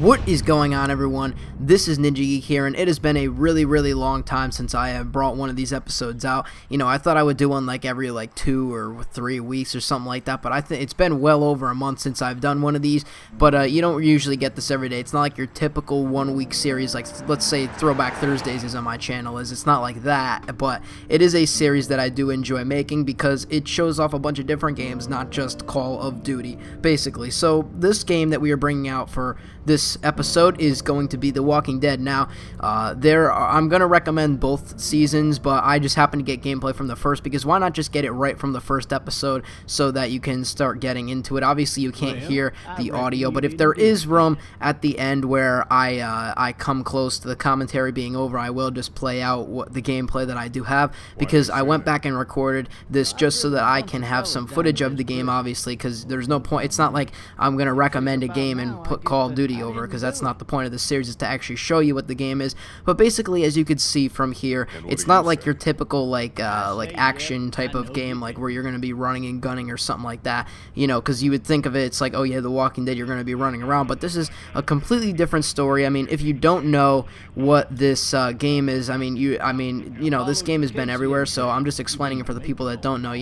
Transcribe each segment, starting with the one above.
What is going on, everyone? This is Ninja Geek here, and it has been a really long time since I have brought one of these episodes out. I thought I would do one every 2 or 3 weeks or something like that, but I think it's been well over a month since I've done one of these. But you don't usually get this every day. It's not like your typical 1 week series, like let's say Throwback Thursdays is on my channel. It's not like that, but it is a series that I do enjoy making because it shows off a bunch of different games, not just Call of Duty, basically. So this game that we are bringing out for this episode is going to be The Walking Dead. Now, I'm going to recommend both seasons, but I just happen to get gameplay from the first because why not just get it right from the first episode so that you can start getting into it. Obviously, you can't hear the audio, but if there is room at the end where I come close to the commentary being over, I will just play out the gameplay that I do have because I went back and recorded this just so that I can have some footage of the game, obviously, because there's no point. It's not like I'm going to recommend a game and put Call of Duty over, because that's not the point of the series, is to actually show you what the game is. But basically, as you can see from here, it's not like your typical action type of game, where you're going to be running and gunning or something like that, because you would think of it, it's like, oh yeah, The Walking Dead, you're going to be running around, but this is a completely different story. I mean, if you don't know what this game is, this game has been everywhere, so I'm just explaining it for the people that don't know.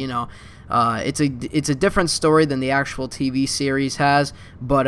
It's a different story than the actual TV series has, but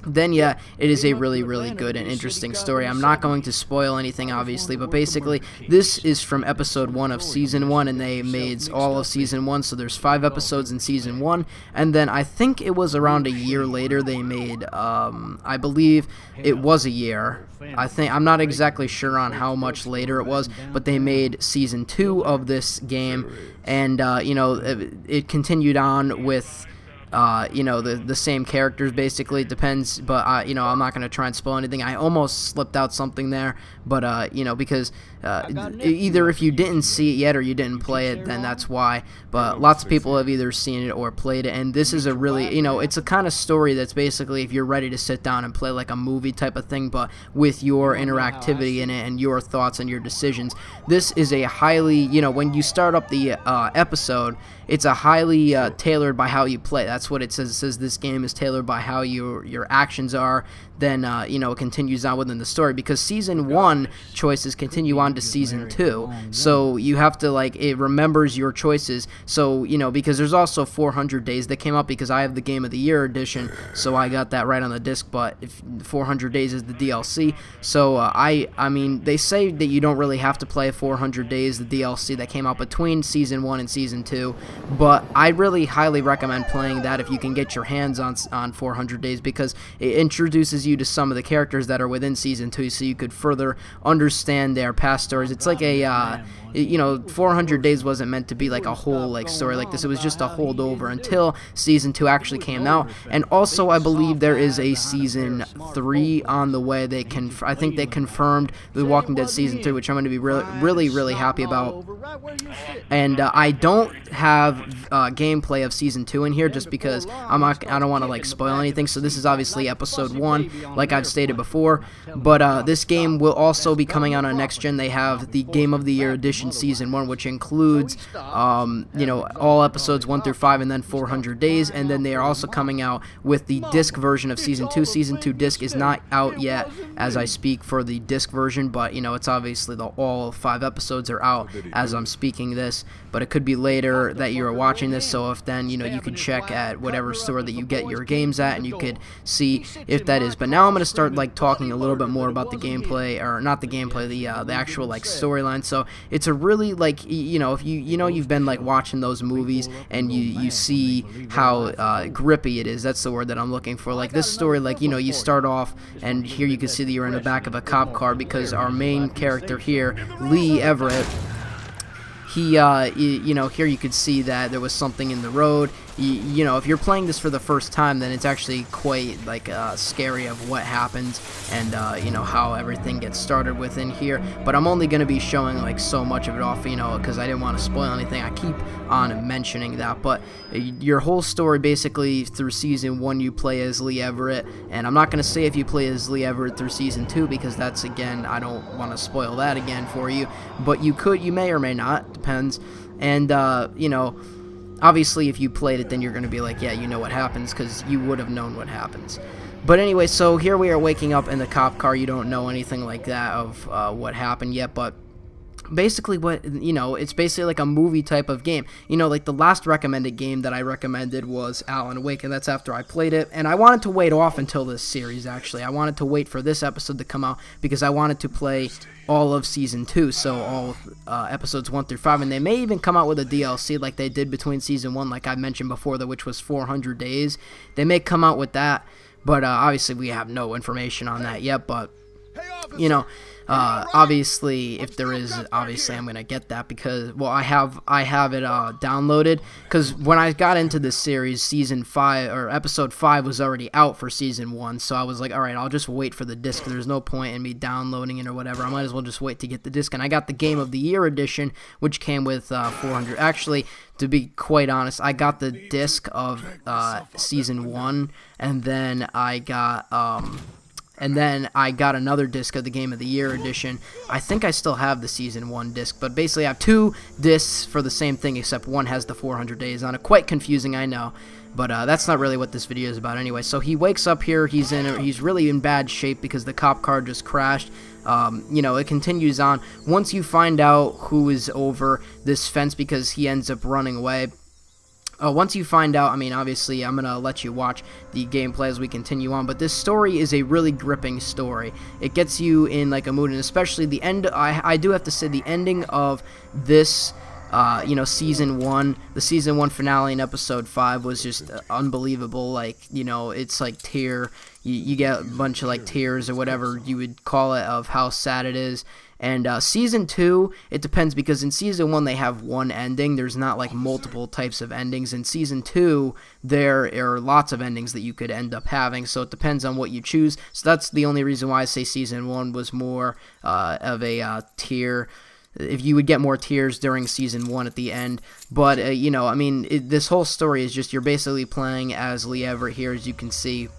then yeah, it is a really good and interesting story. I'm not going to spoil anything, obviously, but basically this is from episode 1 of season 1, and they made all of season 1, so there's 5 episodes in season 1, and then I think it was around a year later they made, I believe it was a year. I'm not exactly sure on how much later it was, but they made season 2 of this game, and it continued on with the same characters, basically. It depends, but I'm not going to try and spoil anything. I almost slipped out something there, but because either if you didn't see it yet or you didn't play it, then that's why. But lots of people have either seen it or played it, and this is a really, it's a kind of story that's basically if you're ready to sit down and play like a movie type of thing, but with your interactivity in it and your thoughts and your decisions. This is a highly, when you start up the episode, it's a highly tailored by how you play. That's what it says. It says this game is tailored by how your actions are. Then it continues on within the story, because season 1 choices continue on to season 2. So you have to it remembers your choices. So because there's also 400 days that came up, because I have the Game of the Year edition, so I got that right on the disc. But if 400 days is the DLC, so I mean they say that you don't really have to play 400 days, the DLC that came out between season 1 and season 2. But I really highly recommend playing that if you can get your hands on 400 days, because it introduces you to some of the characters that are within season 2, so you could further understand their past stories. It's like a 400 days wasn't meant to be like a whole story like this. It was just a holdover until season 2 actually came out. And also I believe there is a season 3 on the way. I think they confirmed The Walking Dead season 3, which I'm going to be really happy about. And I don't have gameplay of season 2 in here, just because I don't want to spoil anything. So this is obviously episode 1, like I've stated before. But this game will also be coming out on next gen. They have the Game of the Year edition season 1, which includes all episodes 1 through 5, and then 400 days. And then they are also coming out with the disc version of season 2. Season 2 disc is not out yet as I speak for the disc version, but it's obviously all 5 episodes are out as I'm speaking this. But it could be later that you're watching this, so if then you could check at whatever store that you get your games at, and you could see if that is. But now I'm going to start talking a little bit more about the gameplay, or not the gameplay, the actual storyline. So it's a really if you've been watching those movies and you see how grippy it is. That's the word that I'm looking for. This story, you start off, and here you can see that you're in the back of a cop car, because our main character here, Lee Everett, he, here you could see that there was something in the road. If you're playing this for the first time, then it's actually quite scary of what happens and how everything gets started within here. But I'm only going to be showing so much of it off, because I didn't want to spoil anything. I keep on mentioning that. But your whole story, basically through season 1, you play as Lee Everett, and I'm not going to say if you play as Lee Everett through season 2, because that's, again, I don't want to spoil that again for you. But you may or may not, depends. And obviously if you played it, then you're going to be like, yeah, you know what happens, because you would have known what happens. But anyway, so here we are waking up in the cop car. You don't know anything like that of what happened yet, but basically it's basically like a movie type of game. Like the last recommended game that I recommended was Alan Wake, and that's after I played it. And I wanted to wait off until this series, actually. I wanted to wait for this episode to come out because I wanted to play all of Season 2, so all episodes 1 through 5. And they may even come out with a DLC like they did between Season 1, like I mentioned before, which was 400 days. They may come out with that, but obviously we have no information on that yet. But, obviously, if there is, obviously I'm gonna get that because, well, I have it downloaded, because when I got into this series, Season 5 or Episode 5 was already out for Season 1, so I was like, all right, I'll just wait for the disc. There's no point in me downloading it or whatever. I might as well just wait to get the disc. And I got the Game of the Year edition, which came with 400. Actually, to be quite honest, I got the disc of Season 1, and then I got another disc of the Game of the Year edition. I think I still have the Season 1 disc, but basically I have 2 discs for the same thing, except one has the 400 days on it. Quite confusing, I know, but that's not really what this video is about anyway. So he wakes up here, he's really in bad shape because the cop car just crashed. It continues on. Once you find out who is over this fence, because he ends up running away, once you find out, obviously, I'm going to let you watch the gameplay as we continue on, but this story is a really gripping story. It gets you in, like, a mood, and especially the end, I do have to say, the ending of this, Season 1, the Season 1 finale in Episode 5 was just unbelievable. Like, it's like you get a bunch of, like, tears or whatever you would call it of how sad it is. And Season 2, it depends, because in Season 1 they have one ending. There's not like multiple types of endings. In Season 2 there are lots of endings that you could end up having, so it depends on what you choose. So that's the only reason why I say Season 1 was more of a tear. If you would get more tears during Season 1 at the end. But, this whole story is just, you're basically playing as Lee Everett here, as you can see.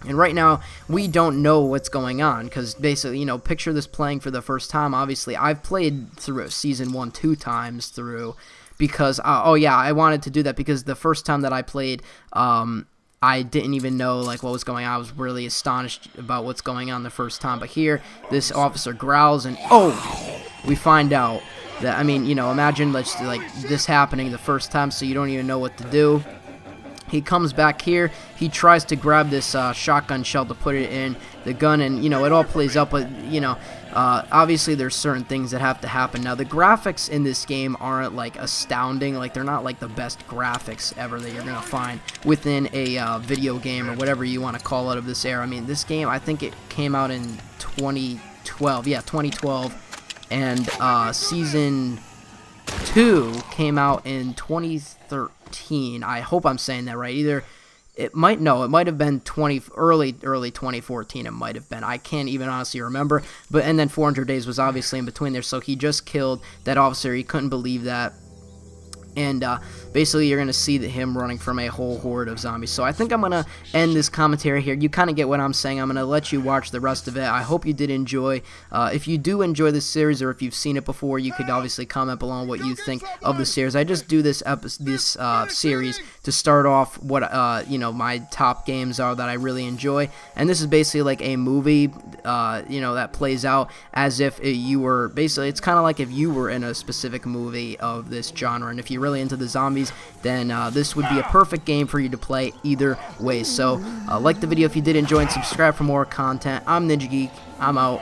And right now, we don't know what's going on, because basically, picture this playing for the first time. Obviously, I've played through Season 1 2 times through, because, I wanted to do that, because the first time that I played, I didn't even know, like, what was going on. I was really astonished about what's going on the first time. But here, this officer growls, and, we find out that, imagine, this happening the first time, so you don't even know what to do. He comes back here, he tries to grab this shotgun shell to put it in the gun, and, it all plays out, but, obviously there's certain things that have to happen. Now, the graphics in this game aren't, like, astounding. Like, they're not, like, the best graphics ever that you're going to find within a video game or whatever you want to call it of this era. This game, I think it came out in 2012. Yeah, 2012. And Season 2 came out in 2013. I hope I'm saying that right. It might have been early 2014. It might have been. I can't even honestly remember. And then 400 days was obviously in between there. So he just killed that officer. He couldn't believe that. And basically you're going to see him running from a whole horde of zombies. So I think I'm going to end this commentary here. You kind of get what I'm saying. I'm going to let you watch the rest of it. I hope you did enjoy. If you do enjoy this series, or if you've seen it before, you could obviously comment below on what you think of the series. I just do this series to start off what my top games are that I really enjoy. And this is basically like a movie that plays out as if you were basically, it's kind of like if you were in a specific movie of this genre. And if you're really into the zombies, then this would be a perfect game for you to play either way. So like the video if you did enjoy, and subscribe for more content. I'm Ninja Geek. I'm out.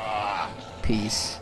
Peace.